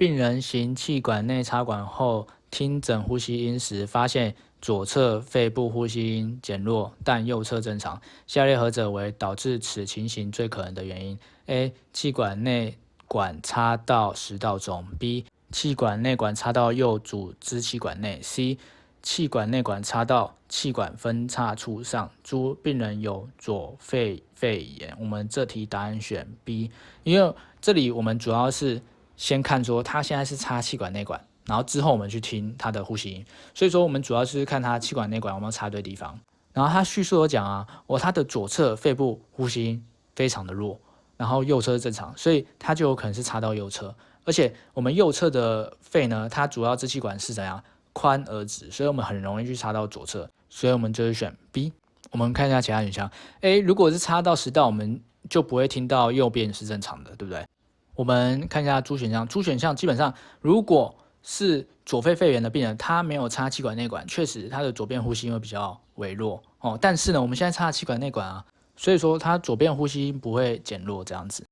病人行气管内插管后，听诊呼吸音时，发现左侧肺部呼吸音减弱，但右侧正常。下列何者为导致此情形最可能的原因 ？A. 气管内管插到食道中 ；B. 气管内管插到右主支气管内 ；C. 气管内管插到气管分叉处上。诸病人有左肺肺炎。我们这题答案选 B， 因为这里我们主要是先看说他现在是插气管内管，然后之后我们去听他的呼吸音，所以说我们主要是看他气管内管有没有插对地方。然后他叙述有讲啊，他的左侧肺部呼吸音非常的弱，然后右侧是正常，所以他就有可能是插到右侧。而且我们右侧的肺呢，它主要支气管是怎样宽而直，所以我们很容易去插到左侧，所以我们就是选 B。我们看一下其他选项 ，A 如果是插到食道，我们就不会听到右边是正常的，对不对？我们看一下猪选项，猪选项基本上如果是左肺肺炎的病人，他没有插气管内管，确实他的左边呼吸音会比较微弱哦。但是呢，我们现在插气管内管啊，所以说他左边呼吸音不会减弱这样子。